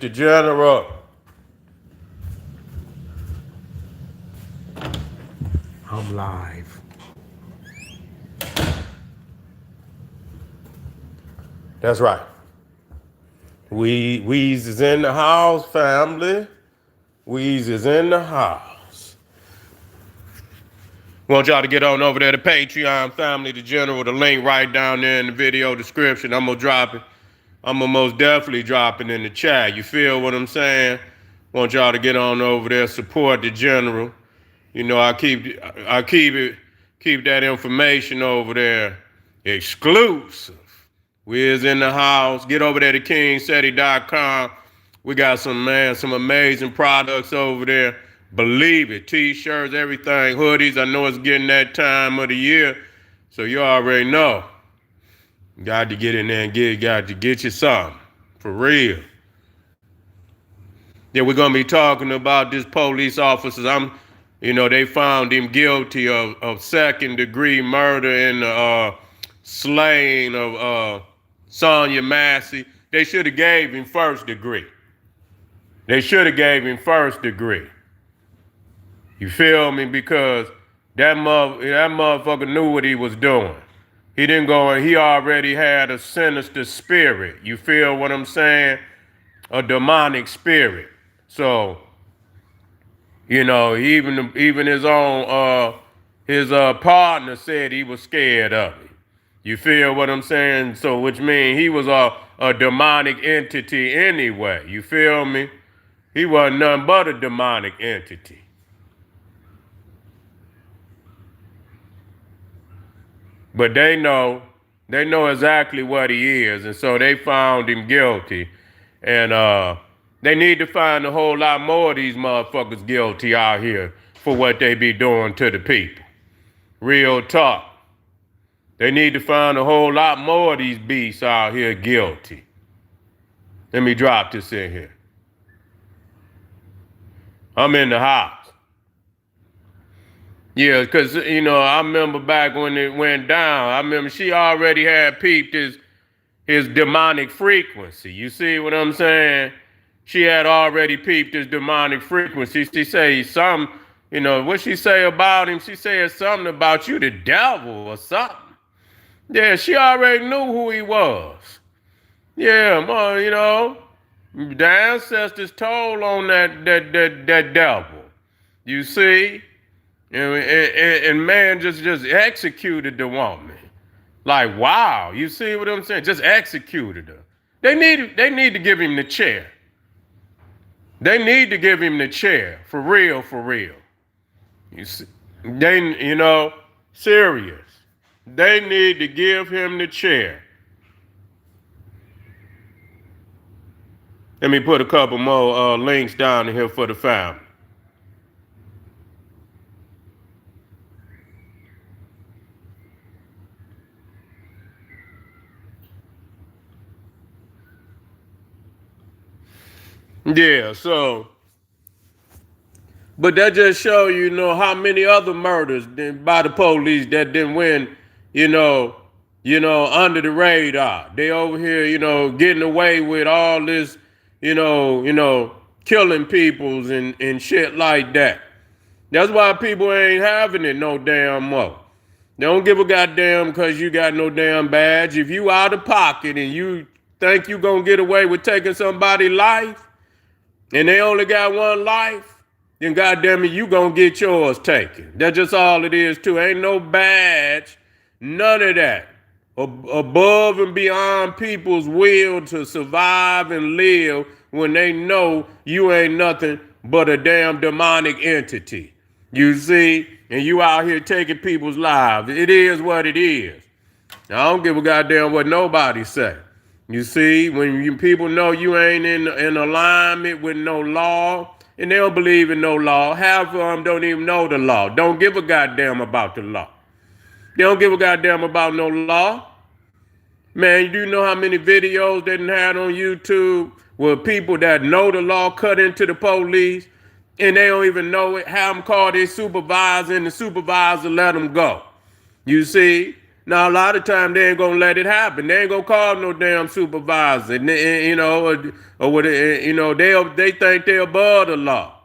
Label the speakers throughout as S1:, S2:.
S1: the general. I'm live. That's right. Weez is in the house, family. Weez is in the house. Want y'all to get on over there to Patreon, family, the general, the link right down there in the video description. I'm gonna drop it. I'm gonna most definitely drop it in the chat. You feel what I'm saying? Want y'all to get on over there, support the general. You know, I keep that information over there exclusive. We's in the house. Get over there to SETI.com. We got some amazing products over there. Believe it. T-shirts, everything, hoodies. I know it's getting that time of the year, so you already know. Got to get in there and get you something. For real. Yeah, we're gonna be talking about this police officer. They found him guilty of second-degree murder and slaying of Sonia Massie. They should have gave him first degree. You feel me? Because that motherfucker knew what he was doing. He didn't go and he already had a sinister spirit. You feel what I'm saying? A demonic spirit. So, even his own his partner said he was scared of it. You feel what I'm saying? So, which means he was a demonic entity anyway. You feel me? He wasn't nothing but a demonic entity. But they know exactly what he is, and so they found him guilty. And they need to find a whole lot more of these motherfuckers guilty out here for what they be doing to the people. Real talk. They need to find a whole lot more of these beasts out here guilty. Let me drop this in here. I'm in the house. Yeah, because, I remember back when it went down, I remember she already had peeped his demonic frequency. You see what I'm saying? She had already peeped his demonic frequency. She say what she say about him? She said something about you the devil or something. Yeah, she already knew who he was. Yeah, the ancestors told on that devil. You see? And man just executed the woman. Like, wow, you see what I'm saying? Just executed her. They need to give him the chair. They need to give him the chair. For real. You see, serious. They need to give him the chair. Let me put a couple more links down here for the family. Yeah, so, but that just show how many other murders by the police that didn't win, under the radar. They over here, getting away with all this, killing peoples and shit like that. That's why people ain't having it no damn more. They don't give a goddamn because you got no damn badge. If you out of pocket and you think you gonna get away with taking somebody's life, and they only got one life, then goddamn it, you gonna get yours taken. That's just all it is too. Ain't no badge, none of that. Above and beyond people's will to survive and live when they know you ain't nothing but a damn demonic entity. You see? And you out here taking people's lives. It is what it is. I don't give a goddamn what nobody say. You see, when people know you ain't in alignment with no law, and they don't believe in no law, half of them don't even know the law. Don't give a goddamn about the law. They don't give a goddamn about no law. Man, you do know how many videos they done had on YouTube where people that know the law cut into the police, and they don't even know it, have them call their supervisor, and the supervisor let them go. You see? Now, a lot of time they ain't gonna let it happen. They ain't gonna call no damn supervisor, you know, or what, you know, they think they above the law.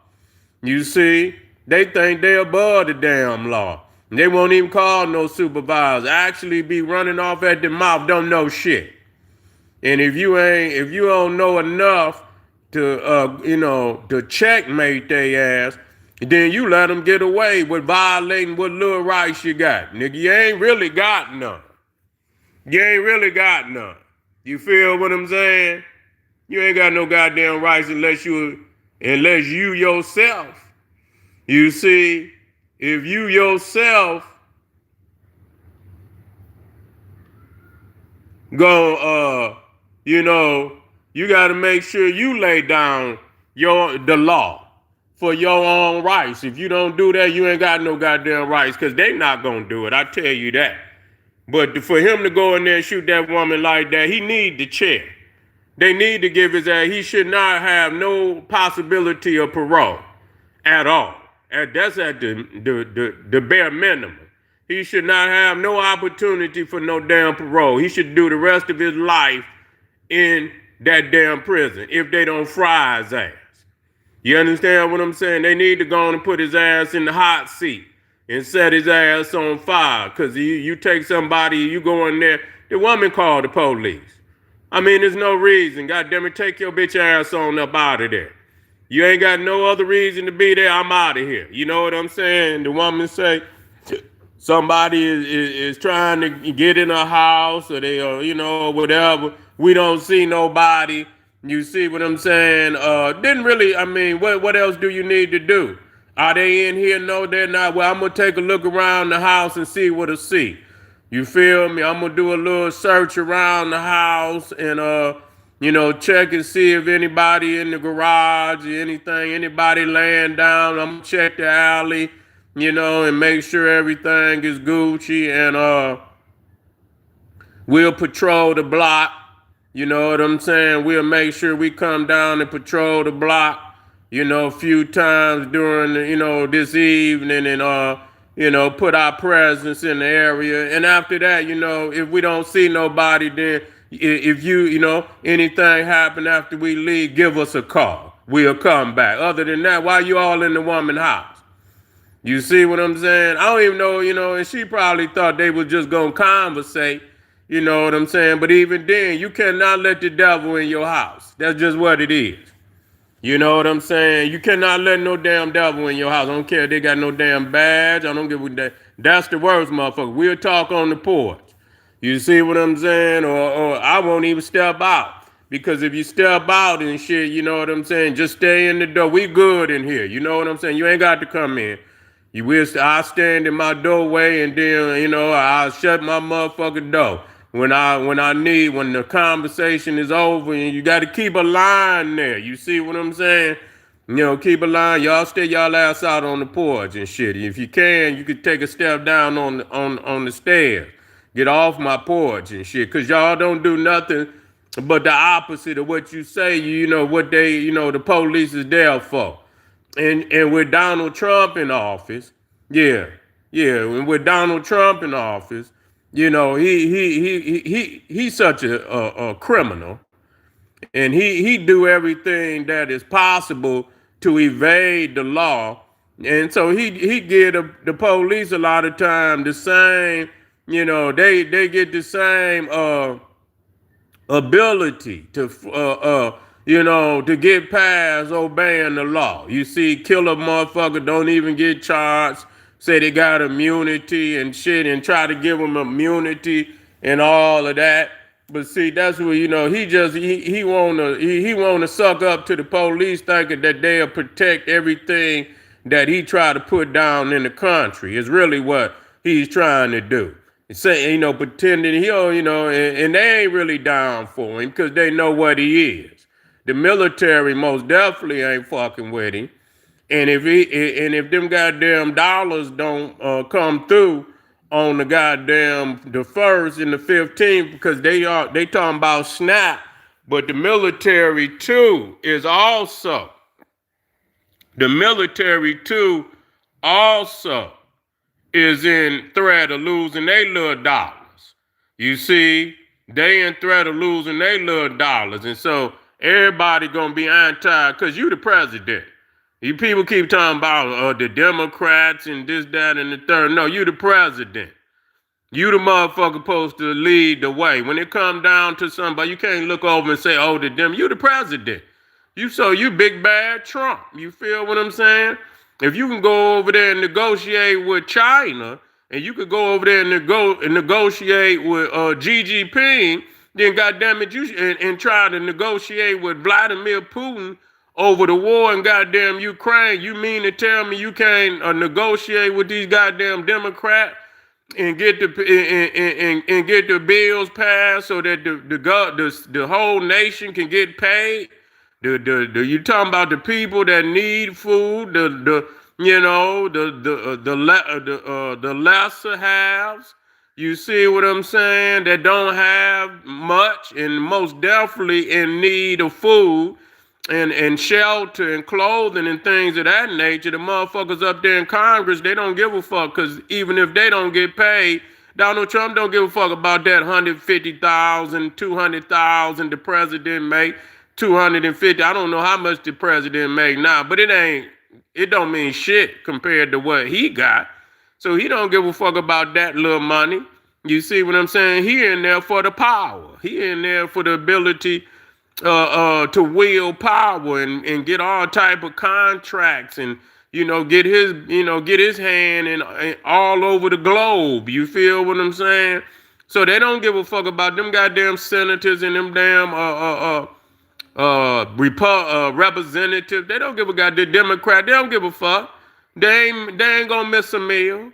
S1: You see, they think they above the damn law. They won't even call no supervisor. Actually, be running off at the mouth, don't know shit. And if you don't know enough to, you know, to checkmate their ass, then you let them get away with violating what little rights you got. Nigga, you ain't really got none. You ain't really got none. You feel what I'm saying? You ain't got no goddamn rights unless you yourself. You see, if you yourself go, you know, you got to make sure you lay down the law for your own rights. If you don't do that, you ain't got no goddamn rights, because they not going to do it. I tell you that. But for him to go in there and shoot that woman like that, he need the check. They need to give his ass. He should not have no possibility of parole at all. And that's at the bare minimum. He should not have no opportunity for no damn parole. He should do the rest of his life in that damn prison if they don't fry his ass. You understand what I'm saying? They need to go on and put his ass in the hot seat and set his ass on fire. Because you take somebody, you go in there, the woman called the police. I mean, there's no reason. God damn it, take your bitch ass on up out of there. You ain't got no other reason to be there. I'm out of here. You know what I'm saying? The woman say somebody is trying to get in a house, or they, you know, whatever. We don't see nobody. You see what I'm saying? Didn't really, I mean, what else do you need to do? Are they in here? No, they're not. Well, I'm going to take a look around the house and see what I see. You feel me? I'm going to do a little search around the house and, you know, check and see if anybody in the garage or anything, anybody laying down. I'm going to check the alley, you know, and make sure everything is Gucci. And we'll patrol the block. You know what I'm saying? We'll make sure we come down and patrol the block, you know, a few times during, you know, this evening, and, you know, put our presence in the area. And after that, you know, if we don't see nobody, then if you know, anything happen after we leave, give us a call. We'll come back. Other than that, why you all in the woman's house? You see what I'm saying? I don't even know, you know, and she probably thought they was just going to conversate. You know what I'm saying? But even then, you cannot let the devil in your house. That's just what it is. You know what I'm saying? You cannot let no damn devil in your house. I don't care if they got no damn badge. I don't give a damn. That's the worst, motherfucker. We'll talk on the porch. You see what I'm saying? Or I won't even step out. Because if you step out and shit, you know what I'm saying? Just stay in the door. We good in here. You know what I'm saying? You ain't got to come in. I'll stand in my doorway, and then, you know, I'll shut my motherfucking door. When the conversation is over, and you got to keep a line there. You see what I'm saying? You know, keep a line. Y'all stay y'all ass out on the porch and shit. If you can, you could take a step down on the stairs. Get off my porch and shit. Cause y'all don't do nothing but the opposite of what you say. You know what the police is there for. And with Donald Trump in office, and with Donald Trump in office, you know, he's such a criminal, and he do everything that is possible to evade the law, and so he give the police a lot of time the same, you know, they get the same ability to you know, to get past obeying the law. You see, killer motherfucker don't even get charged. Say they got immunity and shit, and try to give them immunity and all of that. But see, that's what, you know, he wanna suck up to the police, thinking that they'll protect everything that he try to put down in the country. Is really what he's trying to do. Say, you know, pretending he'll, you know, and they ain't really down for him because they know what he is. The military most definitely ain't fucking with him. And if them goddamn dollars don't come through on the goddamn the 1st and the 15th, because they talking about SNAP, but the military too is also is in threat of losing their little dollars. You see, they in threat of losing their little dollars. And so everybody gonna be anti, because you the president. You people keep talking about the Democrats and this, that, and the third. No, you the president. You the motherfucker supposed to lead the way. When it come down to somebody, you can't look over and say, oh, the Dem. You the president. You big bad Trump. You feel what I'm saying? If you can go over there and negotiate with China, and you could go over there and negotiate with Xi Jinping, then goddamn it, and try to negotiate with Vladimir Putin over the war in goddamn Ukraine. You mean to tell me you can't negotiate with these goddamn Democrats and get the bills passed so that the whole nation can get paid? You talking about the people that need food, the lesser halves. You see what I'm saying? That don't have much and most definitely in need of food and shelter and clothing and things of that nature. The motherfuckers up there in Congress, they don't give a fuck, because even if they don't get paid, Donald Trump don't give a fuck about that 150,000, 200,000 the president make. 250. I don't know how much the president make now, but it don't mean shit compared to what he got. So he don't give a fuck about that little money. You see what I'm saying? He in there for the power. He in there for the ability to wield power and get all type of contracts and get his hand in all over the globe. You feel what I'm saying? So they don't give a fuck about them goddamn senators and them damn representative. They don't give a goddamn Democrat. They don't give a fuck. They ain't gonna miss a meal.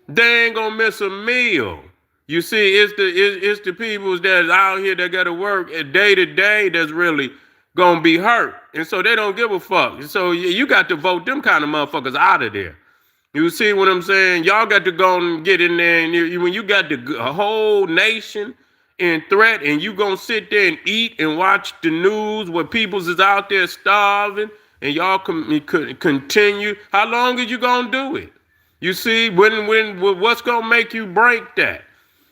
S1: They ain't gonna miss a meal. You see, it's the peoples that's out here that gotta work day to day that's really gonna be hurt. And so they don't give a fuck. So you got to vote them kind of motherfuckers out of there. You see what I'm saying? Y'all got to go and get in there, and when you got a whole nation in threat, and you gonna sit there and eat and watch the news where peoples is out there starving, and y'all continue. How long are you gonna do it? You see, what's gonna make you break that?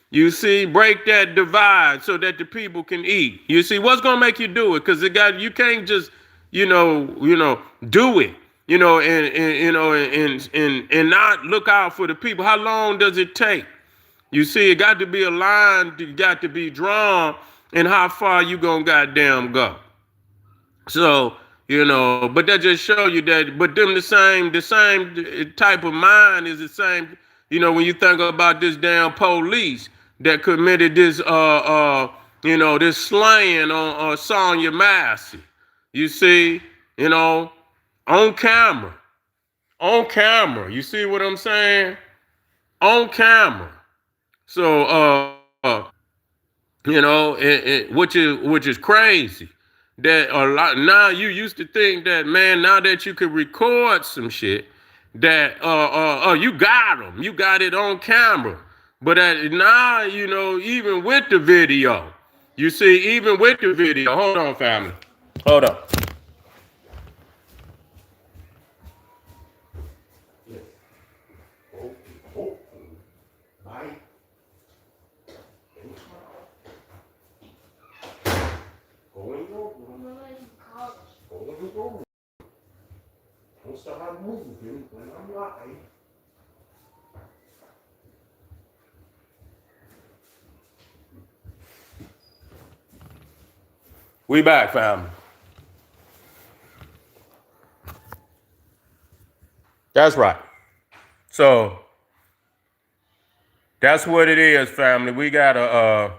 S1: You see, break that divide so that the people can eat. You see, what's gonna make you do it? Because you can't just do it. And not look out for the people. How long does it take? You see, it got to be a line, it got to be drawn, and how far you gonna goddamn go. So, but that just show you that, but them the same type of mind is the same, when you think about this damn police that committed this this slaying on Sonia Massie. You see, on camera. On camera. You see what I'm saying? On camera. So, which is crazy. That a lot now you used to think that, man, now that you could record some shit, that you got them, you got it on camera. But now, even with the video, you see, even with the video, hold on, family, hold on. Don't start moving when I'm live. We back, family. That's right. So that's what it is, family. We gotta,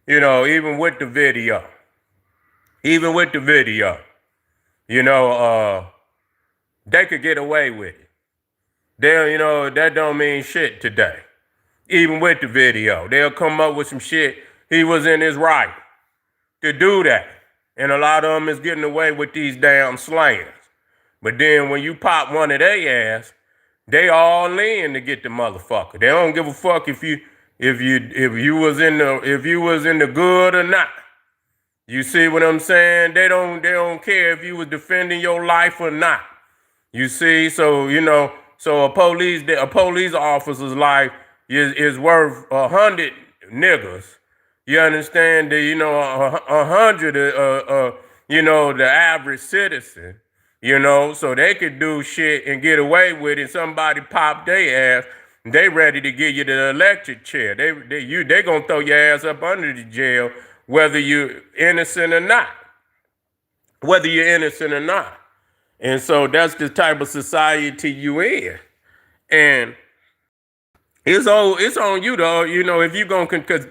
S1: even with the video, they could get away with it. That don't mean shit today. Even with the video, they'll come up with some shit. He was in his right to do that. And a lot of them is getting away with these damn slayings. But then when you pop one of their ass, they all in to get the motherfucker. They don't give a fuck if you was in the good or not. You see what I'm saying? They don't care if you was defending your life or not. You see, so so a police officer's life is worth 100 niggas. You understand? A hundred, the average citizen, so they could do shit and get away with it. Somebody pop their ass, they ready to give you the electric chair. They gonna throw your ass up under the jail, whether you're innocent or not. Whether you're innocent or not. And so that's the type of society you in. And it's on you though, if you gonna, cause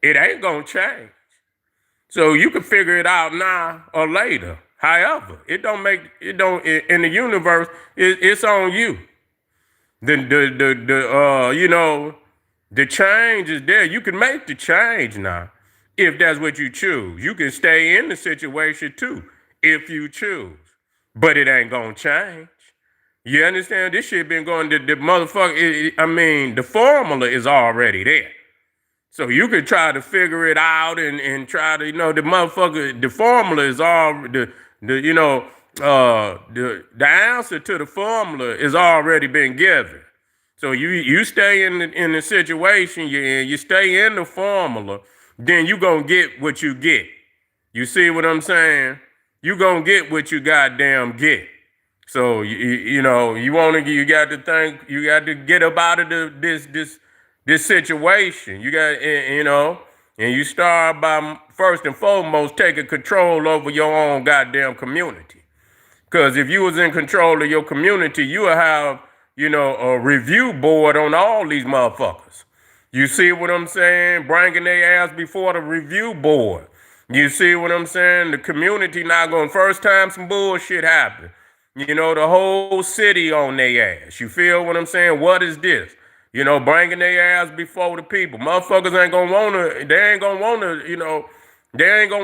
S1: it ain't gonna change. So you can figure it out now or later. However, in the universe, it's on you. The change is there. You can make the change now if that's what you choose. You can stay in the situation too if you choose. But it ain't gonna change. You understand? This shit been going to the motherfucker. The formula is already there. So you could try to figure it out and try to, the formula is all, the answer to the formula is already been given. So you stay in the situation you're in, you stay in the formula, then you gonna get what you get. You see what I'm saying? You gonna get what you goddamn get. So you got to think, you got to get up out of this situation. You got, and you start by first and foremost taking control over your own goddamn community. Because if you was in control of your community, you would have, a review board on all these motherfuckers. You see what I'm saying? Bringing their ass before the review board. You see what I'm saying? The community not going, first time some bullshit happen. The whole city on their ass. You feel what I'm saying? What is this? Bringing their ass before the people. Motherfuckers ain't gonna wanna, they ain't gonna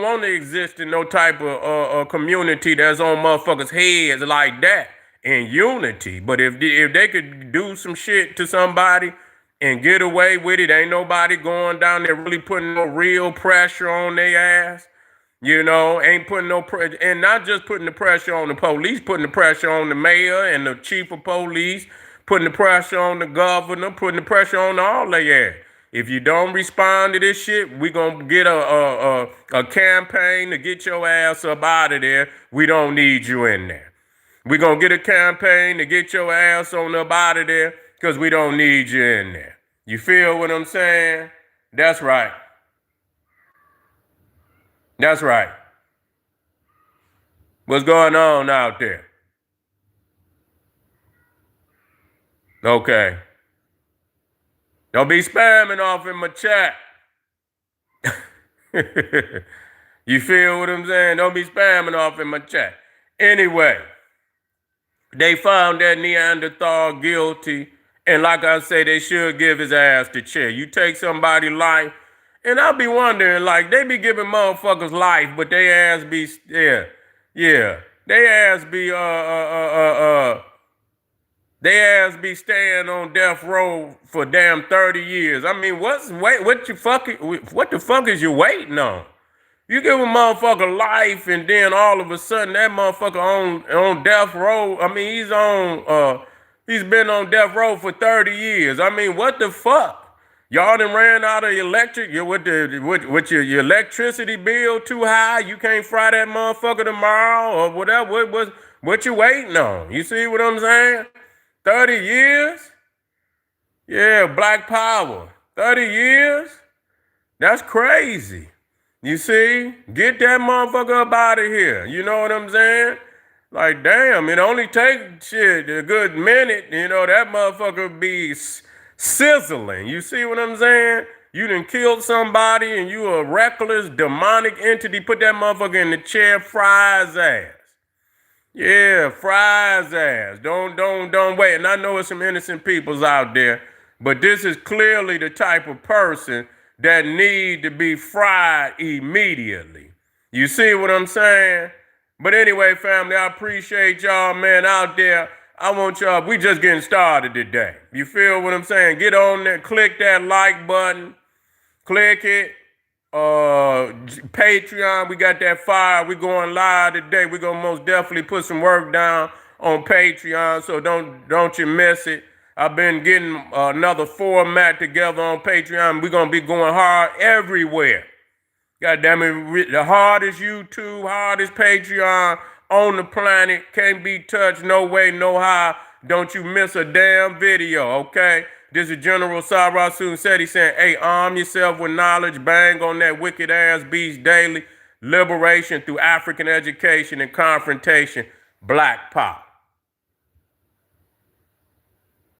S1: wanna exist in no type of community that's on motherfuckers' heads like that in unity. But if they could do some shit to somebody and get away with it, ain't nobody going down there really putting no real pressure on their ass. Ain't putting no pressure, and not just putting the pressure on the police, putting the pressure on the mayor and the chief of police, putting the pressure on the governor, putting the pressure on all their ass. If you don't respond to this shit, we gonna get a campaign to get your ass up out of there. We don't need you in there. We gonna get a campaign to get your ass on up out of there because we don't need you in there. You feel what I'm saying? That's right. That's right. What's going on out there? Okay. Don't be spamming off in my chat. You feel what I'm saying? Don't be spamming off in my chat. Anyway, they found that Neanderthal guilty. And like I say, they should give his ass the chair. You take somebody's life, and I'll be wondering, like, they be giving motherfuckers life, but they ass be, they ass be staying on death row for damn 30 years. I mean, what the fuck is you waiting on? You give a motherfucker life, and then all of a sudden that motherfucker on death row. I mean, he's been on death row for 30 years. I mean, what the fuck? Y'all done ran out of electric. With your electricity bill too high, you can't fry that motherfucker tomorrow or whatever. What you waiting on? You see what I'm saying? 30 years? Yeah, Black Power. 30 years? That's crazy. You see? Get that motherfucker up out of here. You know what I'm saying? Like, damn, it only takes shit a good minute. That motherfucker be sizzling. You see what I'm saying? You done killed somebody and you a reckless, demonic entity. Put that motherfucker in the chair, fry his ass. Yeah, fry his ass. Don't wait. And I know there's some innocent peoples out there, but this is clearly the type of person that need to be fried immediately. You see what I'm saying? But anyway, family, I appreciate y'all, man, out there. I want y'all, we just getting started today. You feel what I'm saying? Get on there, click that like button, click it. Patreon, we got that fire. We going live today. We're gonna most definitely put some work down on Patreon, so don't you miss it. I've been getting another format together on Patreon. We're going to be going hard everywhere. God damn it, the hardest YouTube, hardest Patreon on the planet. Can't be touched, no way, no how. Don't you miss a damn video, okay? This is General Sarasun SETI saying, hey, arm yourself with knowledge, bang on that wicked ass beast daily. Liberation through African education and confrontation. Black Pop.